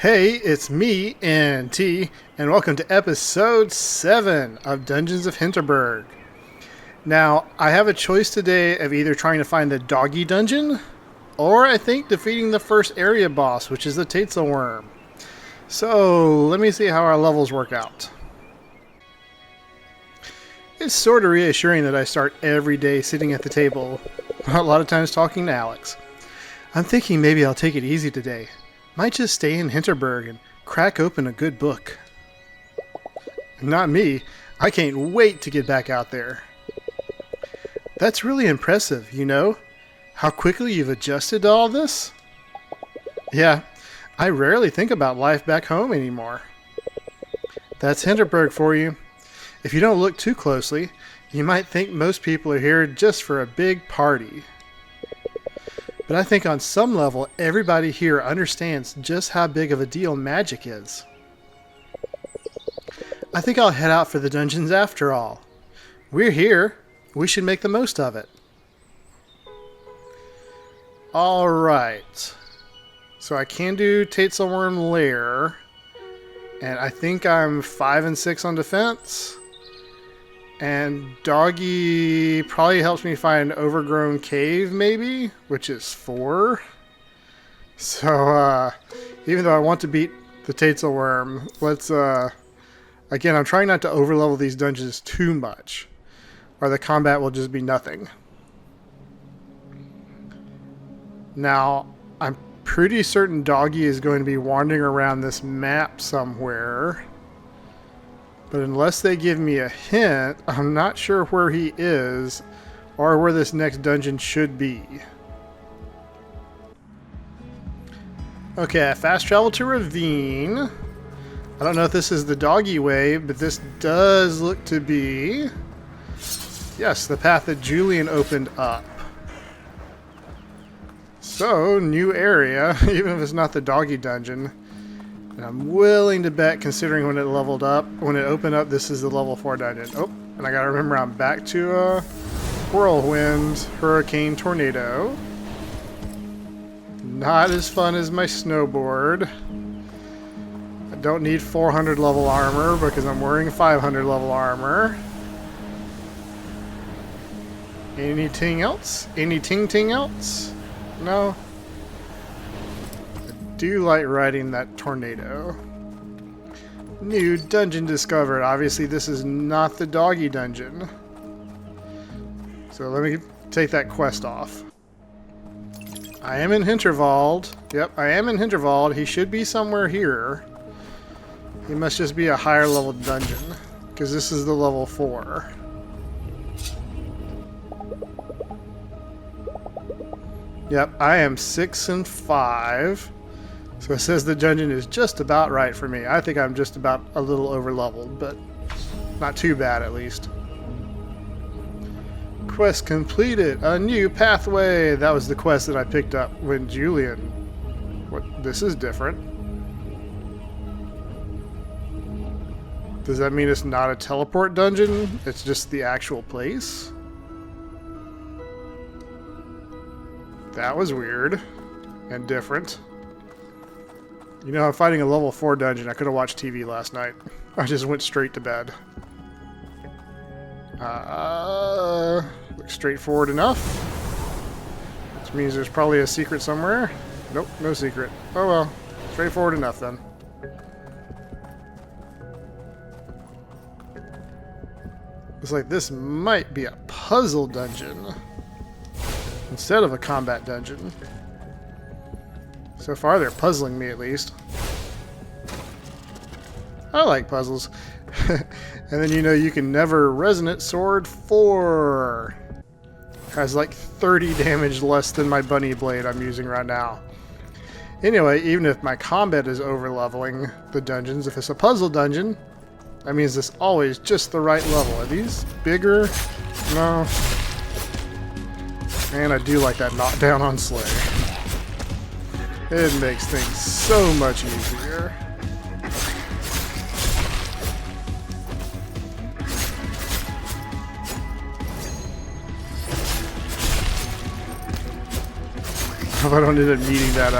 Hey, it's me, NT, and welcome to episode 7 of Dungeons of Hinterberg. Now, I have a choice today of either trying to find the doggy dungeon, or I think defeating the first area boss, which is the Worm. So, let me see how our levels work out. It's sort of reassuring that I start every day sitting at the table, a lot of times talking to Alex. I'm thinking maybe I'll take it easy today. Might just stay in Hinterberg and crack open a good book. Not me. I can't wait to get back out there. That's really impressive, you know? How quickly you've adjusted to all this? Yeah, I rarely think about life back home anymore. That's Hinterberg for you. If you don't look too closely, you might think most people are here just for a big party. But I think on some level, everybody here understands just how big of a deal magic is. I think I'll head out for the dungeons after all. We're here. We should make the most of it. Alright. So I can do Worm Lair. And I think I'm 5 and 6 on defense. And doggy probably helps me find overgrown cave, maybe, which is 4. So, even though I want to beat the Worm, let's, again, I'm trying not to overlevel these dungeons too much, or the combat will just be nothing. Now, I'm pretty certain doggy is going to be wandering around this map somewhere. But unless they give me a hint, I'm not sure where he is or where this next dungeon should be. Okay, I fast travel to Ravine. I don't know if this is the doggy way, but this does look to be, yes, the path that Julian opened up. So, new area, even if it's not the doggy dungeon. And I'm willing to bet, considering when it opened up, this is the level 4 dungeon. Oh, and I gotta remember I'm back to whirlwind, hurricane, tornado. Not as fun as my snowboard. I don't need 400 level armor because I'm wearing 500 level armor. Anything else? Anything else? No. Do like riding that tornado. New dungeon discovered. Obviously this is not the doggy dungeon. So let me take that quest off. I am in Hinterwald. Yep, I am in Hinterwald. He should be somewhere here. He must just be a higher level dungeon, because this is the level 4. Yep, I am 6 and 5. So it says the dungeon is just about right for me. I think I'm just about a little over leveled, but not too bad at least. Quest completed. A new pathway. That was the quest that I picked up when Julian. What? This is different. Does that mean it's not a teleport dungeon? It's just the actual place? That was weird and different. You know, I'm fighting a level 4 dungeon. I could have watched TV last night. I just went straight to bed. Looks straightforward enough. Which means there's probably a secret somewhere. Nope, no secret. Oh well, straightforward enough then. Looks like this might be a puzzle dungeon instead of a combat dungeon. So far, they're puzzling me, at least. I like puzzles. And then, you know, you can never resonant sword 4. Has like 30 damage less than my bunny blade I'm using right now. Anyway, even if my combat is over-leveling the dungeons, if it's a puzzle dungeon, that means it's always just the right level. Are these bigger? No. And I do like that knockdown on Slay. It makes things so much easier. Hope I don't end up needing that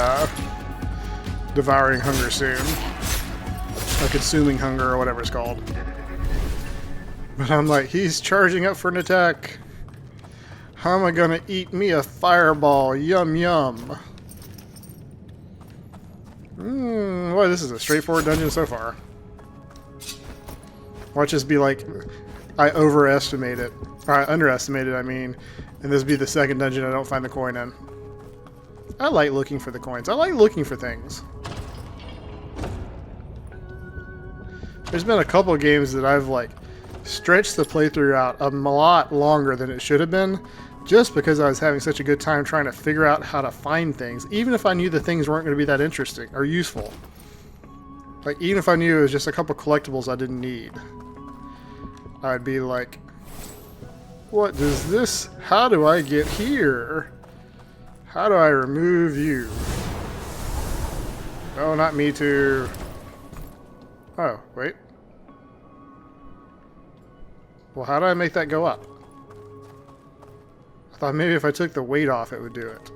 devouring hunger soon. Or consuming hunger, or whatever it's called. But I'm like, he's charging up for an attack. How am I gonna eat me a fireball? Yum yum. Boy, this is a straightforward dungeon so far. Watch this be like, I overestimate it. Or I underestimate it, I mean. And this be the second dungeon I don't find the coin in. I like looking for the coins. I like looking for things. There's been a couple of games that I've like stretched the playthrough out a lot longer than it should have been, just because I was having such a good time trying to figure out how to find things, even if I knew the things weren't going to be that interesting or useful. Like, even if I knew it was just a couple collectibles I didn't need, I'd be like, what does this, how do I get here? How do I remove you? Oh, not me too. Oh, wait. Well, how do I make that go up? I thought maybe if I took the weight off, it would do it.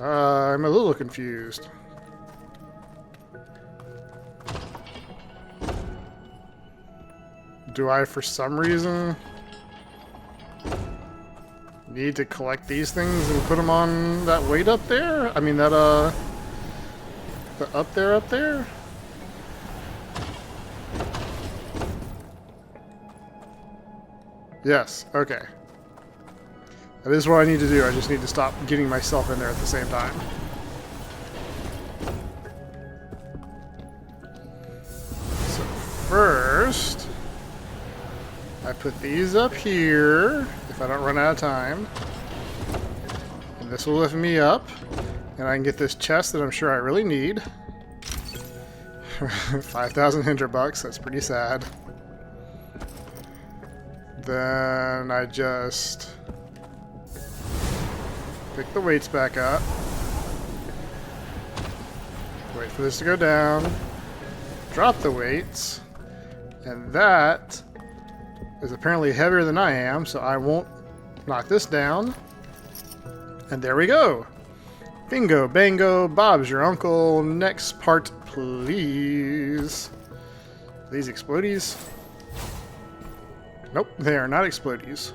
I'm a little confused. Do I, for some reason, need to collect these things and put them on that weight up there? I mean, that, the up there? Yes, okay. That is what I need to do. I just need to stop getting myself in there at the same time. So first, I put these up here, if I don't run out of time. And this will lift me up, and I can get this chest that I'm sure I really need. 5,000 Hinterbucks, that's pretty sad. Then I just pick the weights back up. Wait for this to go down. Drop the weights. And that is apparently heavier than I am, so I won't knock this down. And there we go. Bingo, bango, Bob's your uncle. Next part, please. These explodies? Nope, they are not explodies.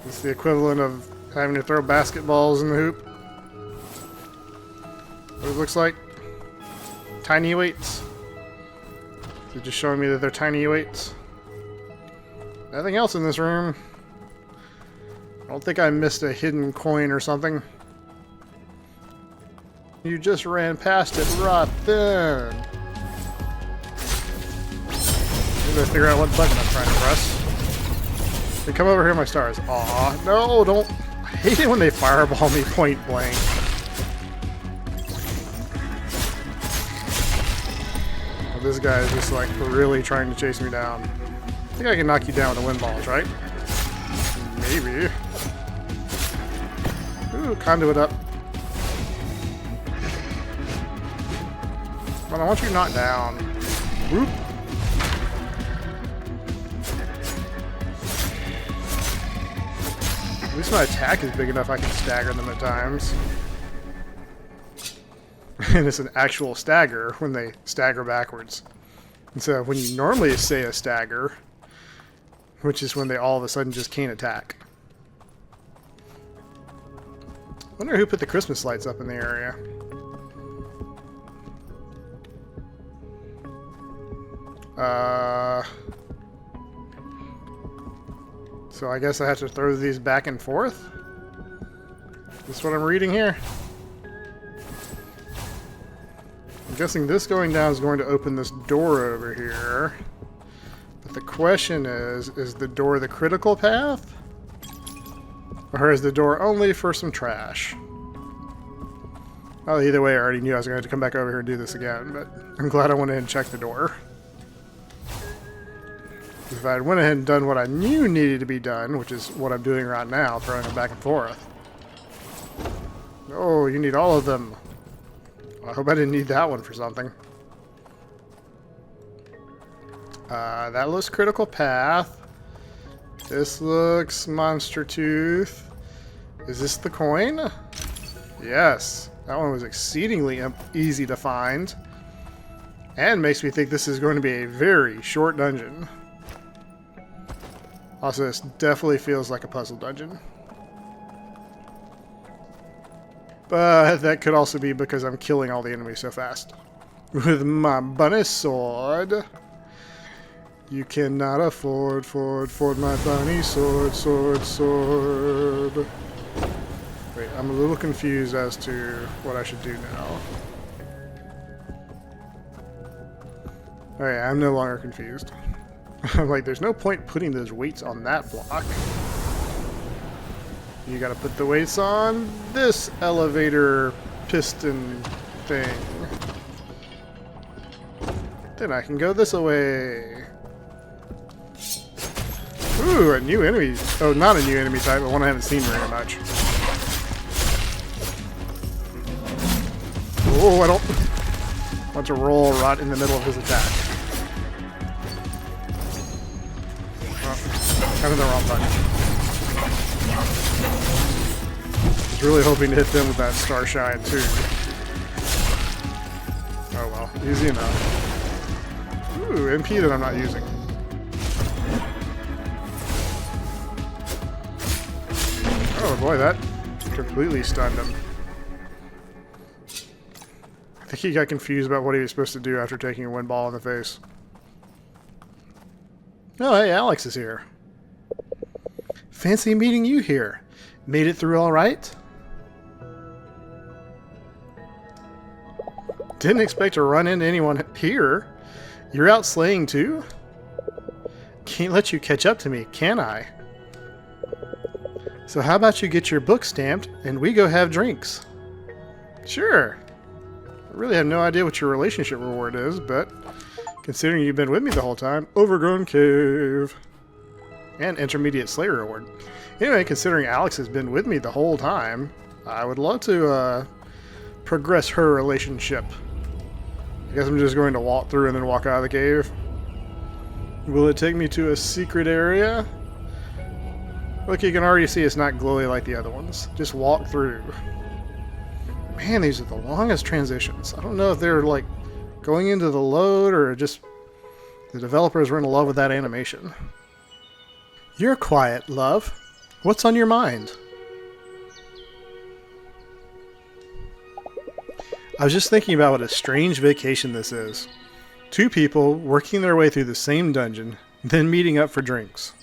It's the equivalent of having to throw basketballs in the hoop. What it looks like. Tiny weights. They're just showing me that they're tiny weights. Nothing else in this room. I don't think I missed a hidden coin or something. You just ran past it right then. I'm gonna figure out what button I'm trying to press. They come over here, my stars. Aw, no, don't. I hate it when they fireball me point blank. Well, this guy is just like really trying to chase me down. I think I can knock you down with the wind balls, right? Maybe. Ooh, conduit up. Well, I want you knocked down. Whoop. At least my attack is big enough I can stagger them at times. And it's an actual stagger when they stagger backwards. Instead of when you normally say a stagger, which is when they all of a sudden just can't attack. I wonder who put the Christmas lights up in the area. So I guess I have to throw these back and forth? Is this what I'm reading here? I'm guessing this going down is going to open this door over here. But the question is the door the critical path? Or is the door only for some trash? Well, either way, I already knew I was going to have to come back over here and do this again, but I'm glad I went ahead and checked the door. If I went ahead and done what I knew needed to be done, which is what I'm doing right now, throwing them back and forth. Oh, you need all of them. Well, I hope I didn't need that one for something. That looks critical path. This looks monster tooth. Is this the coin? Yes. That one was exceedingly easy to find. And makes me think this is going to be a very short dungeon. Also, this definitely feels like a puzzle dungeon. But that could also be because I'm killing all the enemies so fast. With my bunny sword. You cannot afford my bunny sword, sword. Wait, I'm a little confused as to what I should do now. Alright, I'm no longer confused. I'm like, there's no point putting those weights on that block. You gotta put the weights on this elevator piston thing. Then I can go this way. Ooh, a new enemy. Oh, not a new enemy type, but one I haven't seen very much. Oh, I don't want to roll right in the middle of his attack. Oh, kind of the wrong button. I was really hoping to hit them with that Starshine too. Oh well, easy enough. Ooh, MP that I'm not using. Oh boy, that completely stunned him. I think he got confused about what he was supposed to do after taking a wind ball in the face. Oh, hey, Alex is here. Fancy meeting you here. Made it through all right? Didn't expect to run into anyone here. You're out slaying too? Can't let you catch up to me, can I? So how about you get your book stamped and we go have drinks? Sure. I really have no idea what your relationship reward is, but considering you've been with me the whole time, overgrown cave. And intermediate slayer reward. Anyway, considering Alex has been with me the whole time, I would love to progress her relationship. I guess I'm just going to walk through and then walk out of the cave. Will it take me to a secret area? Look, you can already see it's not glowy like the other ones. Just walk through. Man, these are the longest transitions. I don't know if they're like going into the load or just the developers were in love with that animation. You're quiet, love. What's on your mind? I was just thinking about what a strange vacation this is. Two people working their way through the same dungeon, then meeting up for drinks.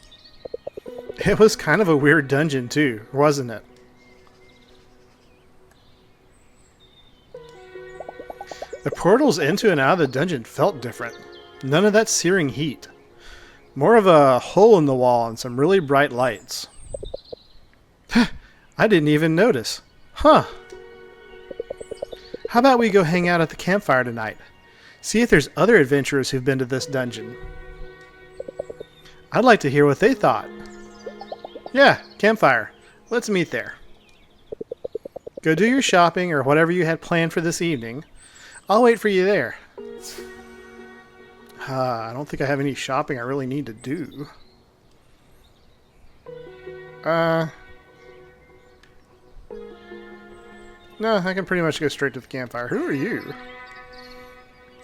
It was kind of a weird dungeon too, wasn't it? The portals into and out of the dungeon felt different. None of that searing heat. More of a hole in the wall and some really bright lights. I didn't even notice. Huh. How about we go hang out at the campfire tonight? See if there's other adventurers who've been to this dungeon. I'd like to hear what they thought. Yeah, campfire. Let's meet there. Go do your shopping or whatever you had planned for this evening. I'll wait for you there. I don't think I have any shopping I really need to do. No, I can pretty much go straight to the campfire. Who are you?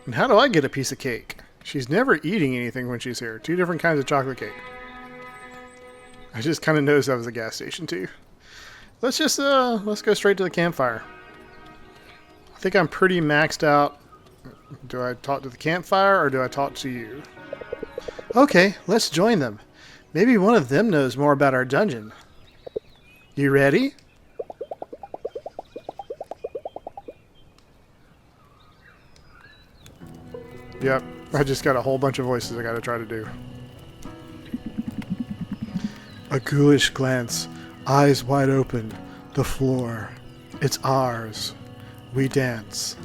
And how do I get a piece of cake? She's never eating anything when she's here. 2 different kinds of chocolate cake. I just kind of noticed that was a gas station too. Let's just, let's go straight to the campfire. I think I'm pretty maxed out. Do I talk to the campfire or do I talk to you? Okay, let's join them. Maybe one of them knows more about our dungeon. You ready? Yep, I just got a whole bunch of voices I gotta try to do. A ghoulish glance, eyes wide open, the floor. It's ours. We dance.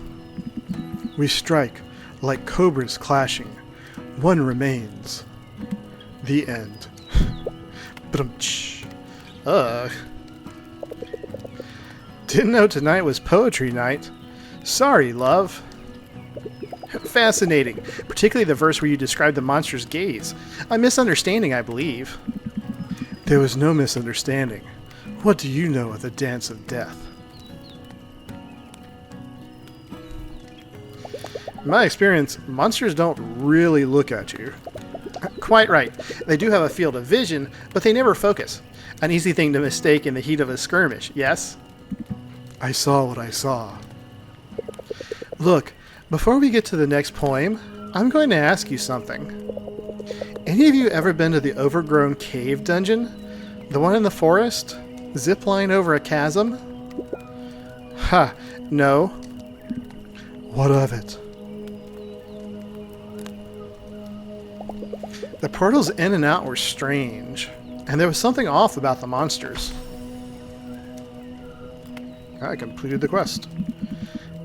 We strike like cobras clashing. One remains. The end. Ugh. Didn't know tonight was poetry night. Sorry, love. Fascinating, particularly the verse where you describe the monster's gaze. A misunderstanding, I believe. There was no misunderstanding. What do you know of the dance of death? In my experience, monsters don't really look at you. Quite right. They do have a field of vision, but they never focus. An easy thing to mistake in the heat of a skirmish, yes? I saw what I saw. Look, before we get to the next poem, I'm going to ask you something. Any of you ever been to the overgrown cave dungeon? The one in the forest? Zipline over a chasm? Ha, no. What of it? The portals in and out were strange, and there was something off about the monsters. I completed the quest.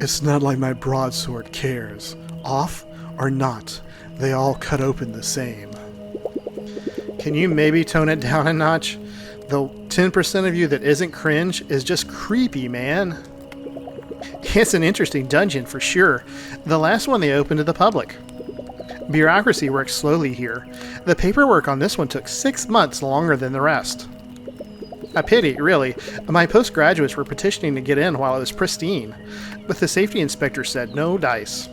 It's not like my broadsword cares. Off or not, they all cut open the same. Can you maybe tone it down a notch? The 10% of you that isn't cringe is just creepy, man. It's an interesting dungeon for sure. The last one they opened to the public. Bureaucracy works slowly here. The paperwork on this one took 6 months longer than the rest. A pity, really. My postgraduates were petitioning to get in while it was pristine, but the safety inspector said no dice.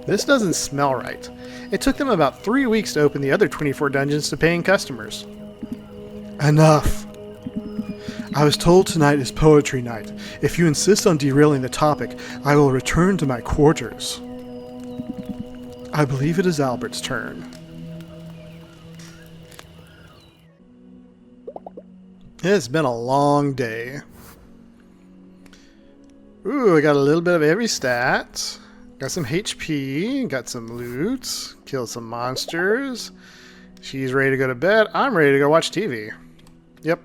This doesn't smell right. It took them about 3 weeks to open the other 24 dungeons to paying customers. Enough! I was told tonight is poetry night. If you insist on derailing the topic, I will return to my quarters. I believe it is Albert's turn. It's been a long day. Ooh, I got a little bit of every stat. Got some HP, got some loot, killed some monsters. She's ready to go to bed. I'm ready to go watch TV. Yep.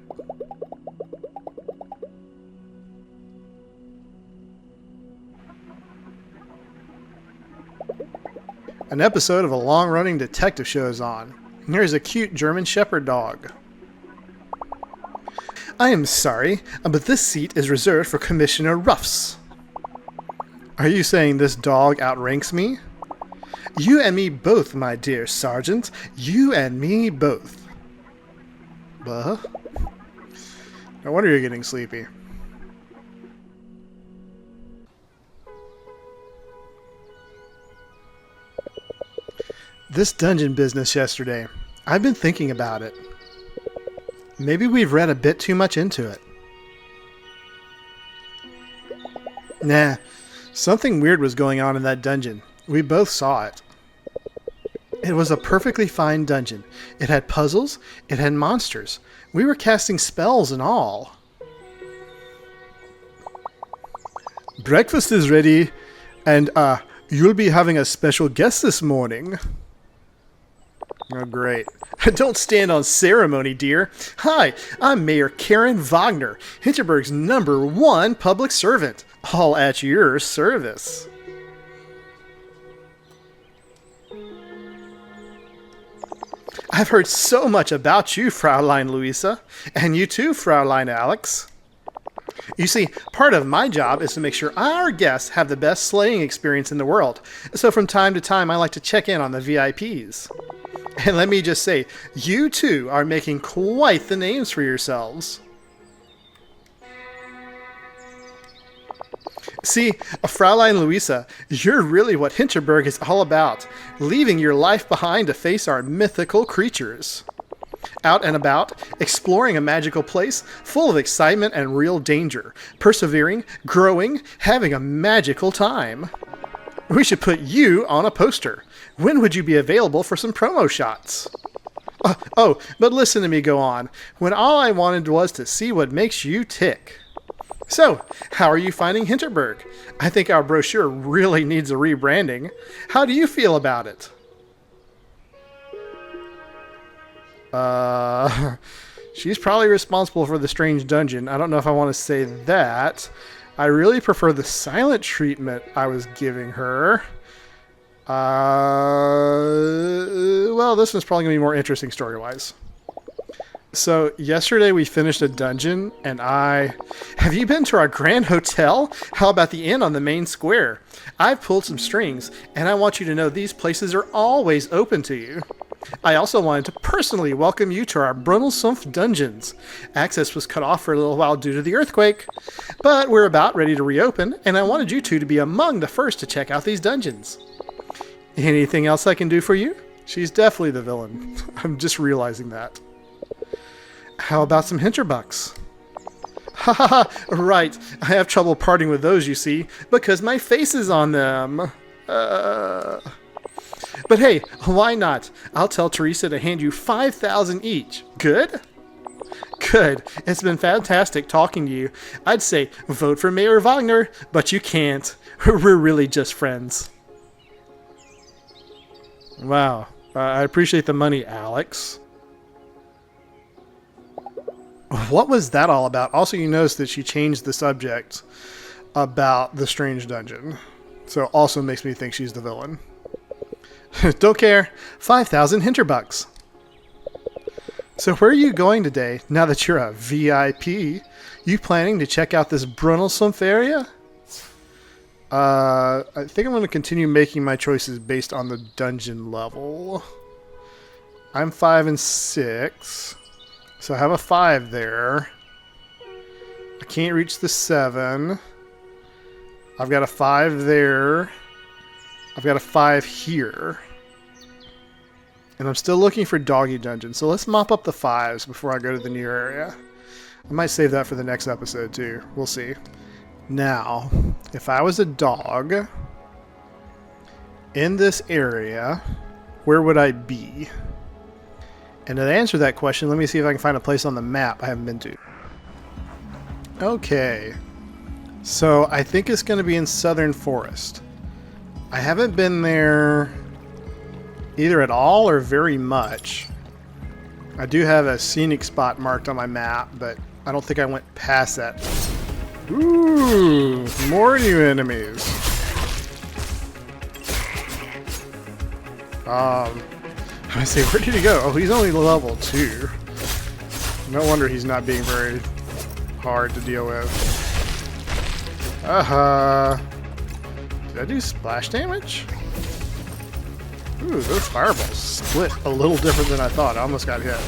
An episode of a long-running detective show is on. Here's a cute German Shepherd dog. I am sorry, but this seat is reserved for Commissioner Ruffs. Are you saying this dog outranks me? You and me both, my dear Sergeant. You and me both. Buh? No wonder you're getting sleepy. This dungeon business yesterday. I've been thinking about it. Maybe we've read a bit too much into it. Nah, something weird was going on in that dungeon. We both saw it. It was a perfectly fine dungeon. It had puzzles, it had monsters. We were casting spells and all. Breakfast is ready, and you'll be having a special guest this morning. Oh, great. Don't stand on ceremony, dear. Hi, I'm Mayor Karen Wagner, Hinterberg's #1 public servant. All at your service. I've heard so much about you, Fraulein Louisa, and you too, Fraulein Alex. You see, part of my job is to make sure our guests have the best sleighing experience in the world, so from time to time I like to check in on the VIPs. And let me just say, you two are making quite the names for yourselves. See, Fraulein Louisa, you're really what Hinterberg is all about, leaving your life behind to face our mythical creatures. Out and about, exploring a magical place full of excitement and real danger, persevering, growing, having a magical time. We should put you on a poster. When would you be available for some promo shots? But listen to me go on, when all I wanted was to see what makes you tick. So, how are you finding Hinterberg? I think our brochure really needs a rebranding. How do you feel about it? She's probably responsible for the strange dungeon. I don't know if I want to say that. I really prefer the silent treatment I was giving her. Well, this one's probably going to be more interesting story-wise. So, yesterday we finished a dungeon, and Have you been to our Grand Hotel? How about the inn on the main square? I've pulled some strings, and I want you to know these places are always open to you. I also wanted to personally welcome you to our Brunelsumpf dungeons. Access was cut off for a little while due to the earthquake, but we're about ready to reopen, and I wanted you two to be among the first to check out these dungeons. Anything else I can do for you? She's definitely the villain. I'm just realizing that. How about some Hinterbucks? Ha ha ha, right. I have trouble parting with those, you see, because my face is on them. But hey, why not? I'll tell Teresa to hand you 5,000 each. Good? Good. It's been fantastic talking to you. I'd say vote for Mayor Wagner, but you can't. We're really just friends. Wow. I appreciate the money, Alex. What was that all about? Also, you notice that she changed the subject about the strange dungeon. So it also makes me think she's the villain. Don't care. 5,000 Hinterbucks. So where are you going today, now that you're a VIP? You planning to check out this Brunelsumpf area? I think I'm going to continue making my choices based on the dungeon level. I'm 5 and 6. So I have a 5 there. I can't reach the 7. I've got a 5 there. I've got a 5 here. And I'm still looking for doggy dungeon. So let's mop up the 5s before I go to the new area. I might save that for the next episode too. We'll see. Now, if I was a dog in this area, where would I be? And to answer that question, let me see if I can find a place on the map I haven't been to. Okay. So I think it's going to be in Southern Forest. I haven't been there either at all or very much. I do have a scenic spot marked on my map, but I don't think I went past that. Ooh, more new enemies. I say, where did he go? Oh, he's only level 2. No wonder he's not being very hard to deal with. Did I do splash damage? Ooh, those fireballs split a little different than I thought. I almost got hit.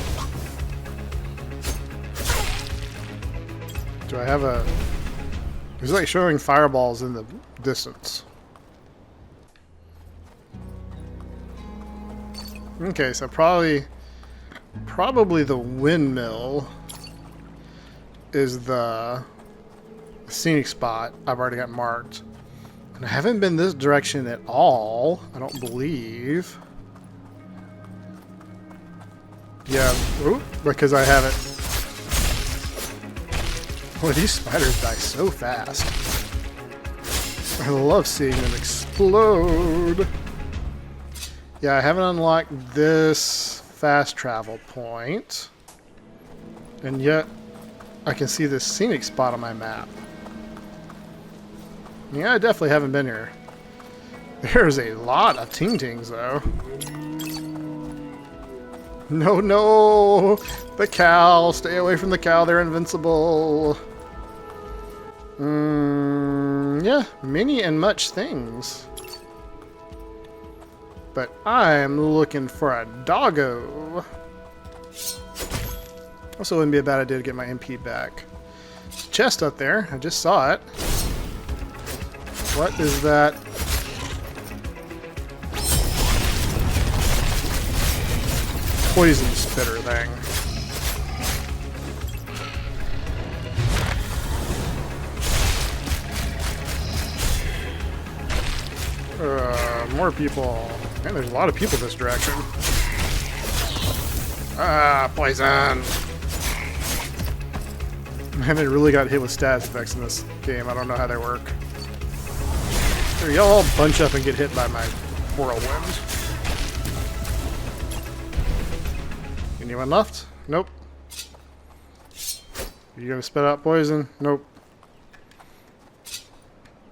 Do I have a... It's like showing fireballs in the distance. Okay, so probably the windmill is the scenic spot I've already got marked. And I haven't been this direction at all, I don't believe. Yeah, ooh, because I haven't. Boy, these spiders die so fast. I love seeing them explode. Yeah, I haven't unlocked this fast travel point. And yet, I can see this scenic spot on my map. Yeah, I definitely haven't been here. There's a lot of ting-tings, though. No, no! The cow! Stay away from the cow, they're invincible! Yeah, many and much things. But I'm looking for a doggo. Also, wouldn't be a bad idea to get my MP back. There's a chest up there. I just saw it. What is that? Poison spitter thing. More people. Man, there's a lot of people this direction. Ah, poison! Man, they really got hit with status effects in this game. I don't know how they work. Here, y'all all bunch up and get hit by my whirlwind. Anyone left? Nope. You gonna spit out poison? Nope.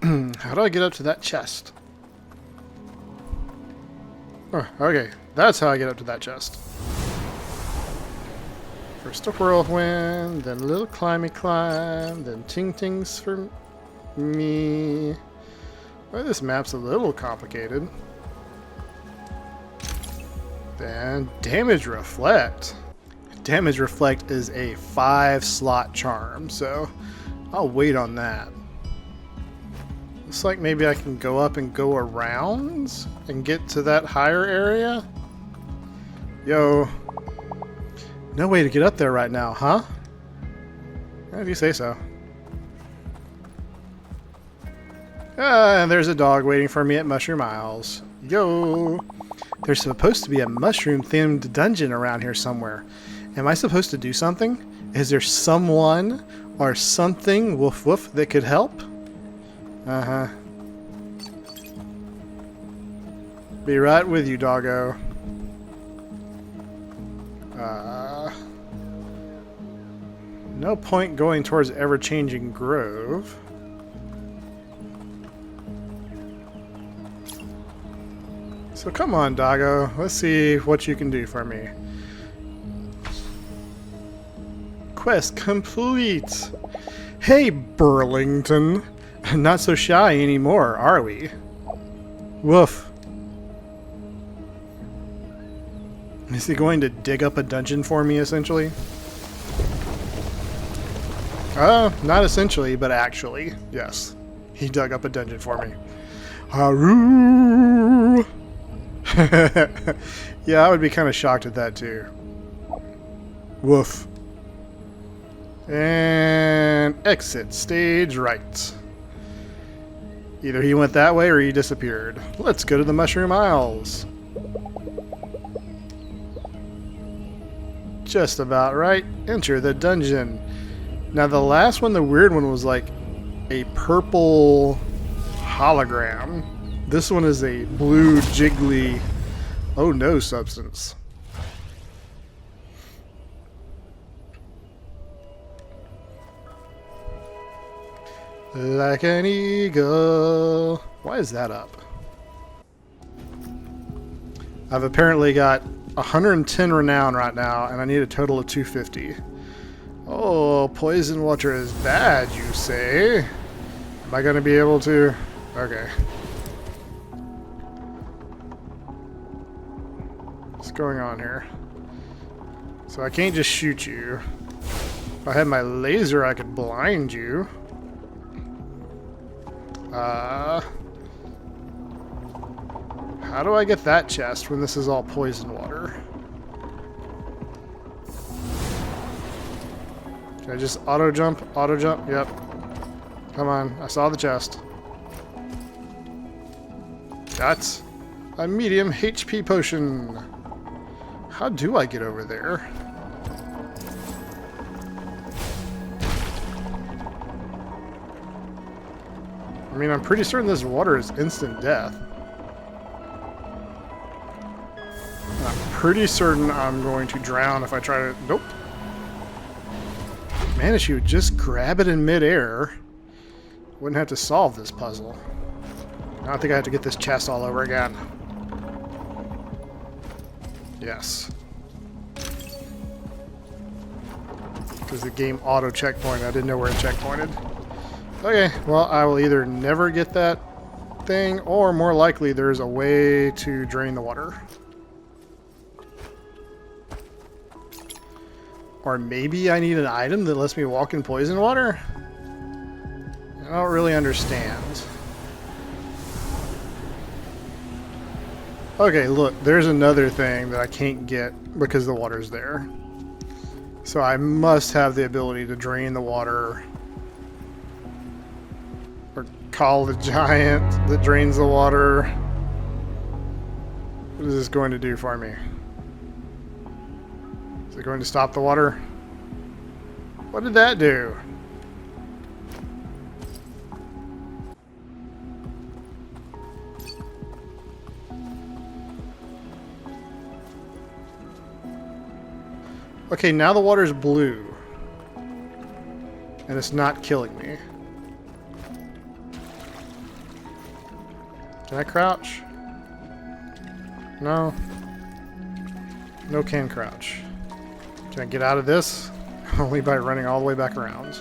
How do I get up to that chest? Oh, okay. That's how I get up to that chest. First a whirlwind, then a little climby climb, then ting-tings for me. Well, this map's a little complicated. Then damage reflect. Damage reflect is a 5-slot charm, so I'll wait on that. Looks like maybe I can go up and go around and get to that higher area. Yo. No way to get up there right now, huh? If you say so. And there's a dog waiting for me at Mushroom Isles. Yo! There's supposed to be a mushroom-themed dungeon around here somewhere. Am I supposed to do something? Is there someone or something, woof woof, that could help? Uh-huh. Be right with you, doggo. No point going towards Ever-Changing Grove. So come on, doggo. Let's see what you can do for me. Quest complete! Hey, Burlington! Not so shy anymore, are we? Woof. Is he going to dig up a dungeon for me, essentially? Not essentially, but actually. Yes. He dug up a dungeon for me. Haru! Yeah, I would be kind of shocked at that, too. Woof. And exit stage right. Either he went that way or he disappeared. Let's go to the Mushroom Isles. Just about right. Enter the dungeon. Now the last one, the weird one, was like a purple hologram. This one is a blue jiggly, oh no, substance. Like an eagle. Why is that up? I've apparently got 110 renown right now, and I need a total of 250. Oh, poison water is bad, you say? Am I going to be able to? Okay. What's going on here? So I can't just shoot you. If I had my laser, I could blind you. How do I get that chest when this is all poison water? Can I just auto jump? Auto jump? Yep. Come on, I saw the chest. That's a medium HP potion. How do I get over there? I mean, I'm pretty certain this water is instant death. I'm pretty certain I'm going to drown if I try to... Nope. Man, if you would just grab it in midair, wouldn't have to solve this puzzle. I don't think I have to get this chest all over again. Yes. Because the game auto checkpointed. I didn't know where it checkpointed. Okay, well, I will either never get that thing, or more likely there's a way to drain the water. Or maybe I need an item that lets me walk in poison water? I don't really understand. Okay, look, there's another thing that I can't get because the water's there. So I must have the ability to drain the water. Or call the giant that drains the water. What is this going to do for me? Is it going to stop the water? What did that do? Okay, now the water's blue. And it's not killing me. Can I crouch? No. No can crouch. Can I get out of this? Only by running all the way back around.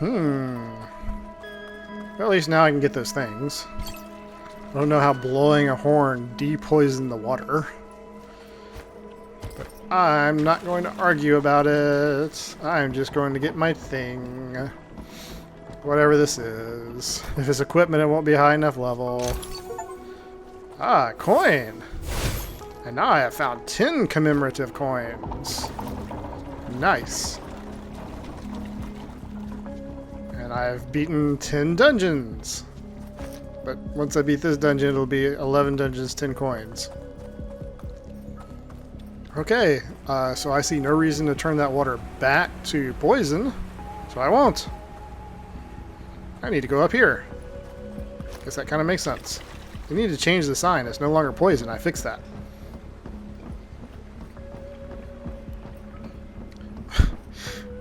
Well, at least now I can get those things. I don't know how blowing a horn depoisoned the water. But I'm not going to argue about it. I'm just going to get my thing. Whatever this is. If it's equipment, it won't be high enough level. Ah, coin! And now I have found 10 commemorative coins. Nice. And I've beaten 10 dungeons. But once I beat this dungeon, it'll be 11 dungeons, 10 coins. Okay, so I see no reason to turn that water back to poison, so I won't. I need to go up here. Guess that kind of makes sense. We need to change the sign. It's no longer poison. I fixed that.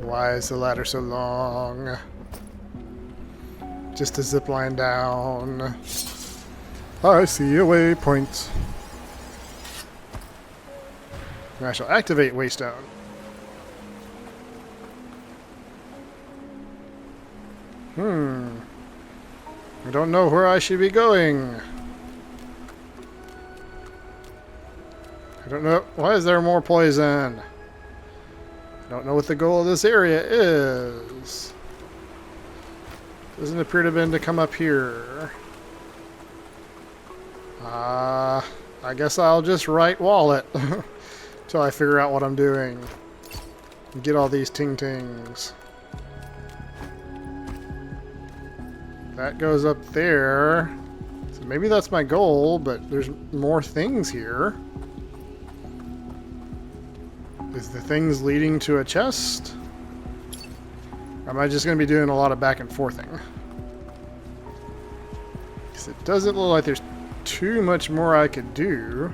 Why is the ladder so long? Just a zip line down. I see a waypoint. I shall activate Waystone. I don't know where I should be going. I don't know. Why is there more poison? I don't know what the goal of this area is. Doesn't appear to have been to come up here. I guess I'll just right wall it until I figure out what I'm doing. Get all these ting-tings. That goes up there. So maybe that's my goal, but there's more things here. Is the things leading to a chest? Or am I just going to be doing a lot of back and forthing? Because it doesn't look like there's too much more I could do.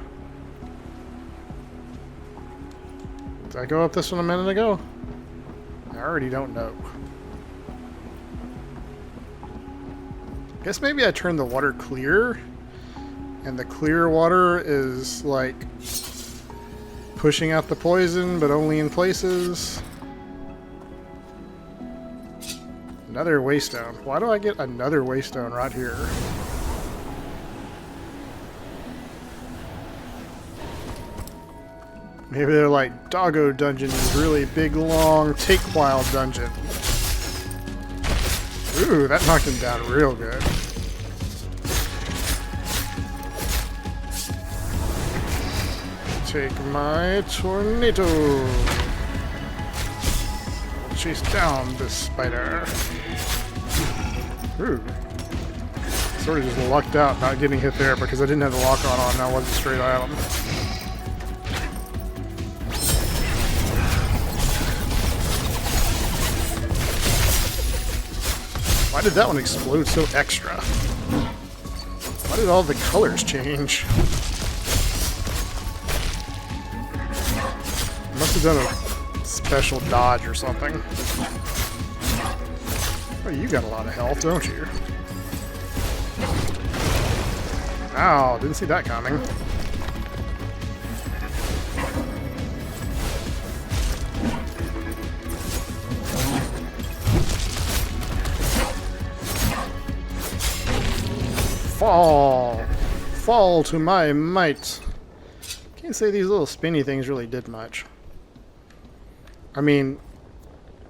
Did I go up this one a minute ago? I already don't know. Guess maybe I turned the water clear, and the clear water is like pushing out the poison, but only in places. Another waystone. Why do I get another waystone right here? Maybe they're like doggo dungeons, really big, long, take a while dungeon. Ooh, that knocked him down real good. Take my tornado. Chase down this spider. Ooh. Sort of just lucked out not getting hit there because I didn't have the lock on and I wasn't straight at him. Why did that one explode so extra? Why did all the colors change? Must have done a special dodge or something. Oh, you got a lot of health, don't you? Ow, didn't see that coming. Fall! Fall to my might! Can't say these little spinny things really did much. I mean,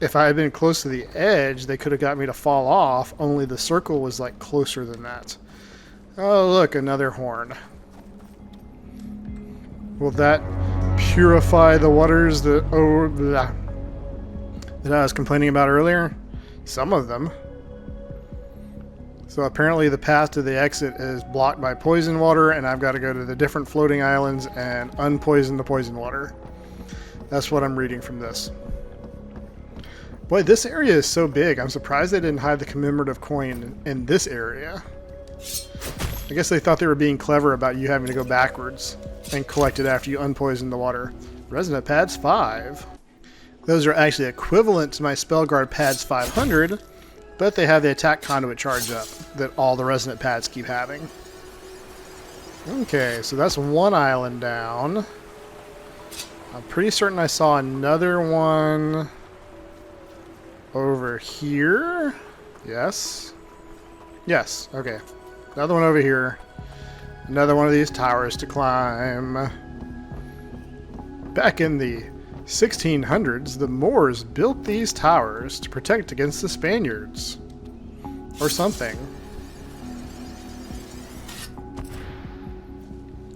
if I had been close to the edge, they could have got me to fall off, only the circle was like closer than that. Oh, look, another horn. Will that purify the waters that I was complaining about earlier? Some of them. So apparently the path to the exit is blocked by poison water, and I've got to go to the different floating islands and unpoison the poison water. That's what I'm reading from this. Boy, this area is so big. I'm surprised they didn't hide the commemorative coin in this area. I guess they thought they were being clever about you having to go backwards and collect it after you unpoison the water. Resonant pads 5. Those are actually equivalent to my spell guard pads 500, but they have the attack conduit charge up that all the resonant pads keep having. Okay, so that's one island down. I'm pretty certain I saw another one over here. Yes. Yes, okay. Another one over here. Another one of these towers to climb. Back in the 1600s, the Moors built these towers to protect against the Spaniards. Or something.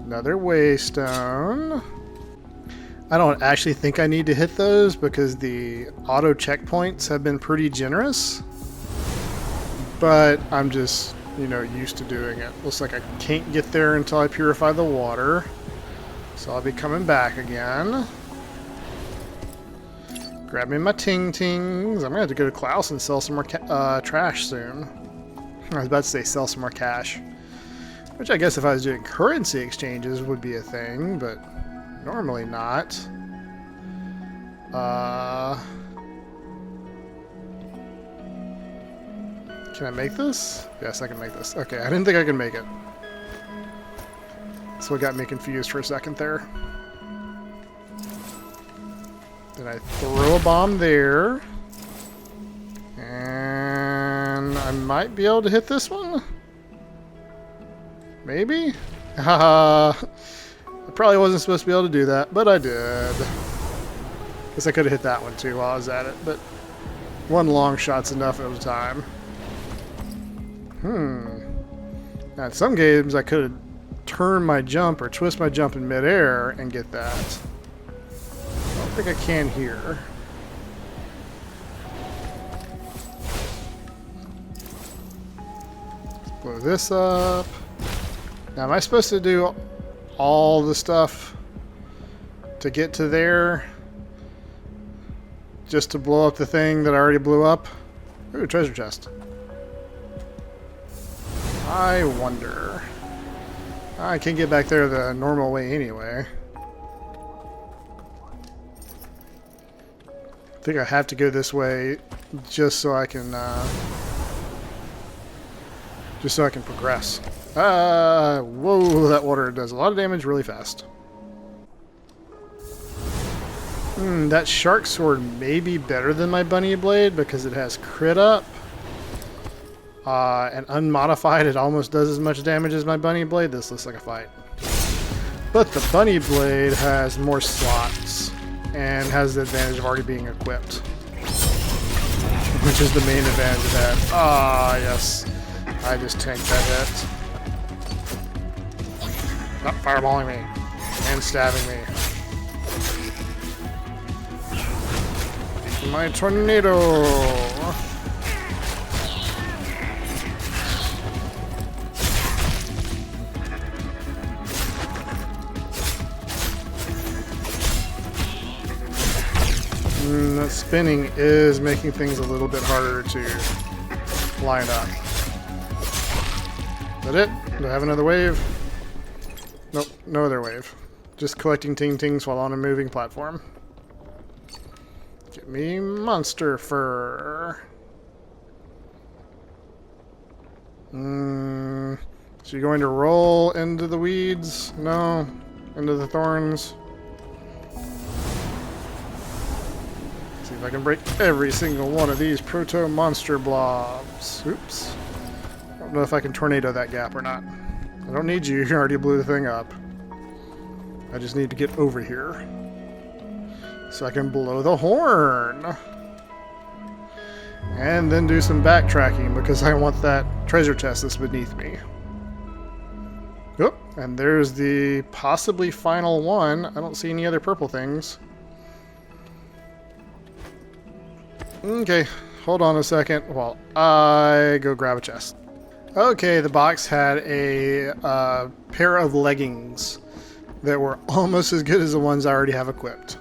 Another waystone. I don't actually think I need to hit those because the auto checkpoints have been pretty generous. But I'm just, you know, used to doing it. Looks like I can't get there until I purify the water. So I'll be coming back again. Grab me my ting-tings. I'm going to have to go to Klaus and sell some more trash soon. I was about to say sell some more cash. Which I guess if I was doing currency exchanges would be a thing, but normally not. Can I make this? Yes, I can make this. Okay, I didn't think I could make it. That's what got me confused for a second there. Then I throw a bomb there. And I might be able to hit this one? Maybe? Haha. I probably wasn't supposed to be able to do that, but I did. Guess I could have hit that one too while I was at it, but one long shot's enough at a time. Now, in some games, I could turn my jump or twist my jump in midair and get that. I don't think I can here. Blow this up. Now, am I supposed to do all the stuff to get to there just to blow up the thing that I already blew up? Ooh, treasure chest. I wonder. I can't get back there the normal way anyway. I think I have to go this way just so I can progress. Whoa, that water does a lot of damage really fast. That shark sword may be better than my bunny blade because it has crit up. And unmodified, it almost does as much damage as my bunny blade. This looks like a fight. But the bunny blade has more slots and has the advantage of already being equipped. Which is the main advantage of that. Ah, yes. I just tanked that hit. Stop fireballing me. And stabbing me. My tornado! That spinning is making things a little bit harder to line up. Is that it? Do I have another wave? Nope, no other wave. Just collecting ting-tings while on a moving platform. Get me monster fur. So you're going to roll into the weeds? No? Into the thorns? See if I can break every single one of these proto-monster blobs. Oops. I don't know if I can tornado that gap or not. I don't need you. You already blew the thing up. I just need to get over here. So I can blow the horn. And then do some backtracking because I want that treasure chest that's beneath me. Oop, and there's the possibly final one. I don't see any other purple things. Okay, hold on a second while I go grab a chest. Okay, the box had a pair of leggings that were almost as good as the ones I already have equipped.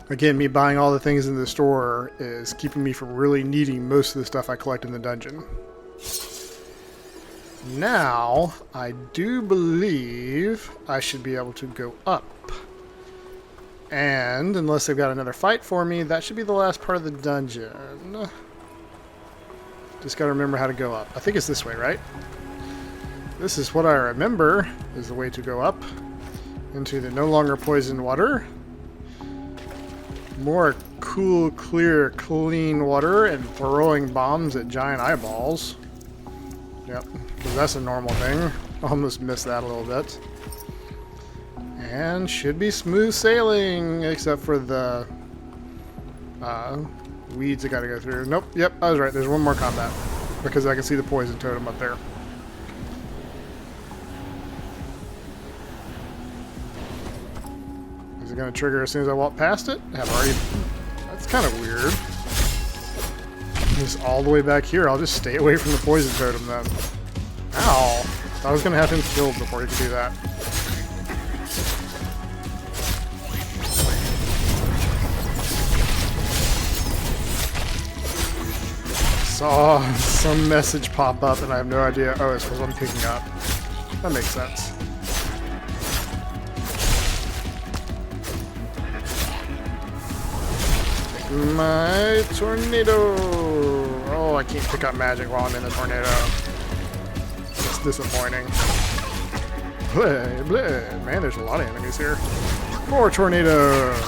Again, me buying all the things in the store is keeping me from really needing most of the stuff I collect in the dungeon. Now, I do believe I should be able to go up. And, unless they've got another fight for me, that should be the last part of the dungeon. Just gotta remember how to go up. I think it's this way, right? This is what I remember is the way to go up into the no longer poisoned water. More cool, clear, clean water and throwing bombs at giant eyeballs. Yep, because that's a normal thing. Almost missed that a little bit. And should be smooth sailing, except for the weeds I gotta go through. Nope, yep, I was right. There's one more combat. Because I can see the poison totem up there. Is it gonna trigger as soon as I walk past it? Have already... That's kind of weird. He's all the way back here. I'll just stay away from the poison totem then. Ow! I was gonna have him killed before he could do that. Saw some message pop up and I have no idea. Oh, it's because I'm picking up. That makes sense. My tornado! Oh, I can't pick up magic while I'm in a tornado. It's disappointing. Bleh, bleh. Man, there's a lot of enemies here. More tornadoes!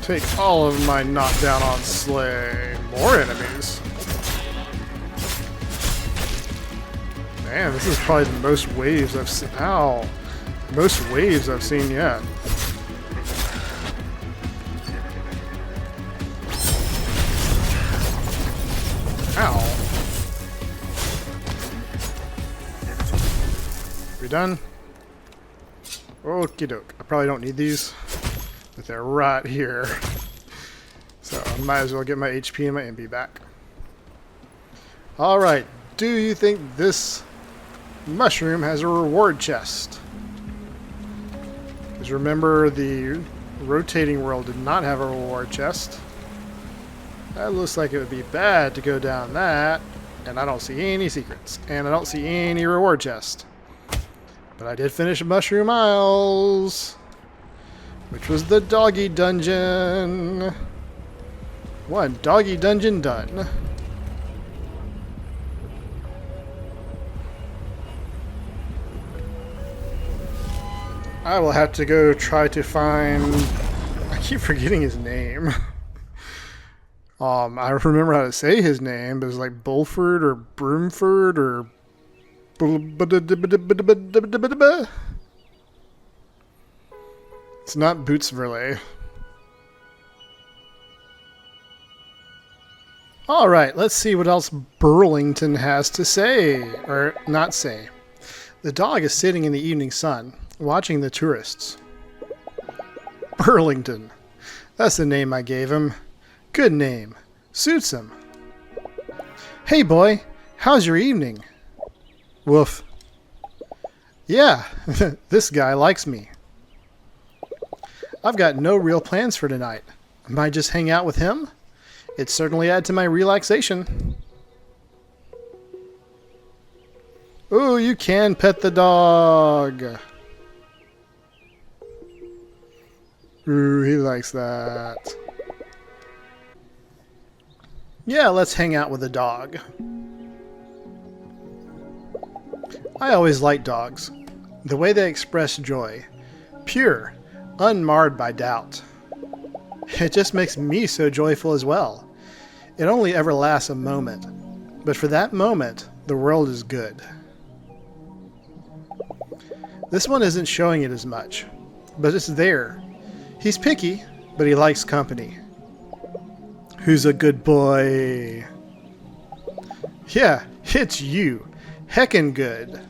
Take all of my knockdown on Slay. More enemies. Man, this is probably the most waves I've seen. Ow. Most waves I've seen yet. Ow. We done? Okie doke. I probably don't need these. But they're right here. So I might as well get my HP and my MP back. Alright, do you think this mushroom has a reward chest? Because remember, the rotating world did not have a reward chest. That looks like it would be bad to go down that. And I don't see any secrets. And I don't see any reward chest. But I did finish Mushroom Isles, which was the doggy dungeon. One doggy dungeon done. I will have to go try to find... I keep forgetting his name. I remember how to say his name, but it's like Bulford or Broomford or... It's not Bootsverley. Alright, let's see what else Burlington has to say. Or not say. The dog is sitting in the evening sun, watching the tourists. Burlington. That's the name I gave him. Good name. Suits him. Hey boy, how's your evening? Woof. Yeah, this guy likes me. I've got no real plans for tonight. Might just hang out with him. It'd certainly add to my relaxation. Ooh, you can pet the dog. Ooh, he likes that. Yeah, let's hang out with the dog. I always liked dogs. The way they express joy. Pure. Unmarred by doubt. It just makes me so joyful as well. It only ever lasts a moment, but for that moment, the world is good. This one isn't showing it as much, but it's there. He's picky, but he likes company. Who's a good boy? Yeah, it's you. Heckin' good.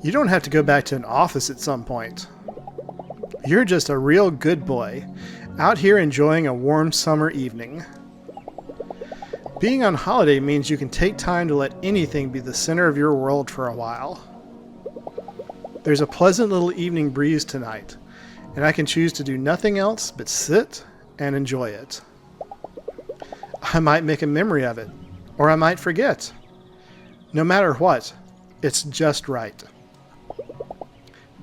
You don't have to go back to an office at some point. You're just a real good boy, out here enjoying a warm summer evening. Being on holiday means you can take time to let anything be the center of your world for a while. There's a pleasant little evening breeze tonight, and I can choose to do nothing else but sit and enjoy it. I might make a memory of it, or I might forget. No matter what, it's just right.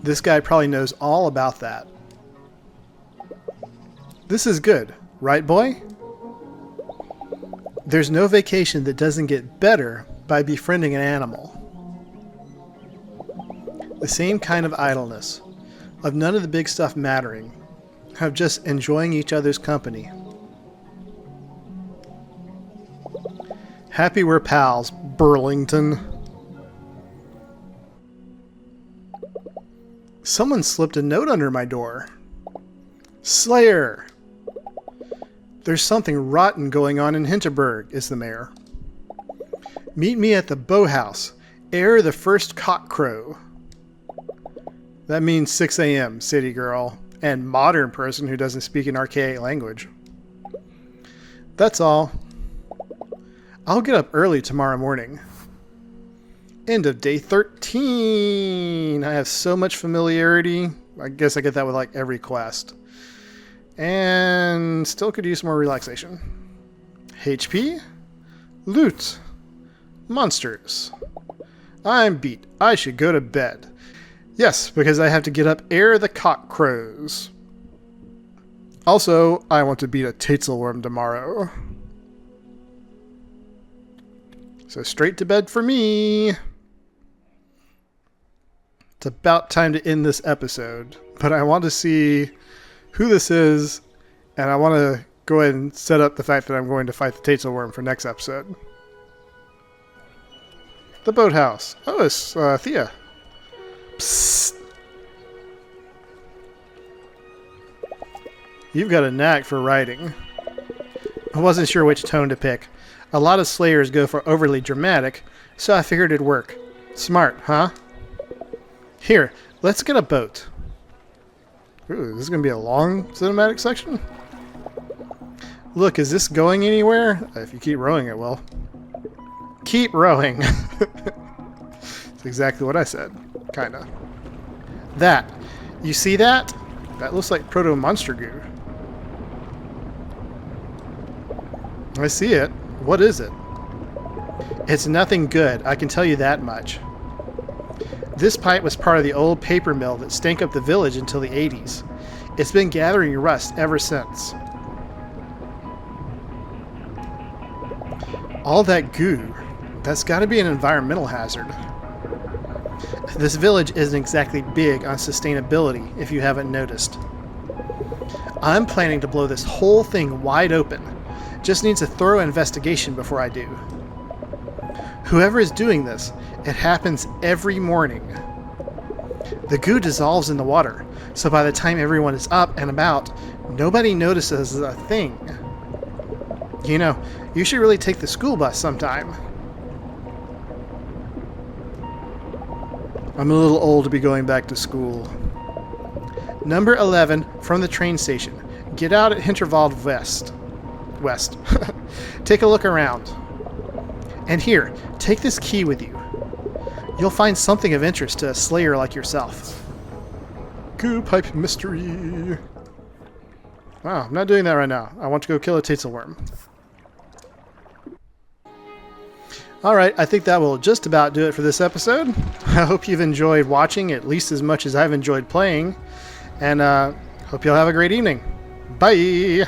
This guy probably knows all about that. This is good, right, boy? There's no vacation that doesn't get better by befriending an animal. The same kind of idleness, of none of the big stuff mattering, of just enjoying each other's company. Happy we're pals, Burlington. Someone slipped a note under my door. Slayer! There's something rotten going on in Hinterberg, is the mayor. Meet me at the boathouse, ere the first cock crow. That means 6 a.m., city girl, and modern person who doesn't speak an archaic language. That's all. I'll get up early tomorrow morning. End of day 13. I have so much familiarity. I guess I get that with like every quest. And still could use more relaxation. HP. Loot. Monsters. I'm beat. I should go to bed. Yes, because I have to get up ere the cock crows. Also, I want to beat a Tatzelworm tomorrow. So straight to bed for me. It's about time to end this episode, but I want to see who this is, and I want to go ahead and set up the fact that I'm going to fight the Tatzelworm for next episode. The boathouse. Oh, it's Thea. Psst. You've got a knack for writing. I wasn't sure which tone to pick. A lot of Slayers go for overly dramatic, so I figured it'd work. Smart, huh? Here, let's get a boat. Ooh, this is going to be a long cinematic section? Look, is this going anywhere? If you keep rowing, it will. Keep rowing. That's exactly what I said. Kinda. That. You see that? That looks like proto-monster goo. I see it. What is it? It's nothing good, I can tell you that much. This pipe was part of the old paper mill that stank up the village until the 80s. It's been gathering rust ever since. All that goo. That's got to be an environmental hazard. This village isn't exactly big on sustainability, if you haven't noticed. I'm planning to blow this whole thing wide open. Just needs a thorough investigation before I do. Whoever is doing this, it happens every morning. The goo dissolves in the water, so by the time everyone is up and about, nobody notices a thing. You know, you should really take the school bus sometime. I'm a little old to be going back to school. Number 11 from the train station. Get out at Hinterwald West. Take a look around. And here, take this key with you. You'll find something of interest to a Slayer like yourself. Goo pipe mystery. Wow, I'm not doing that right now. I want to go kill a Tatzelworm. Alright, I think that will just about do it for this episode. I hope you've enjoyed watching at least as much as I've enjoyed playing. And hope you'll have a great evening. Bye!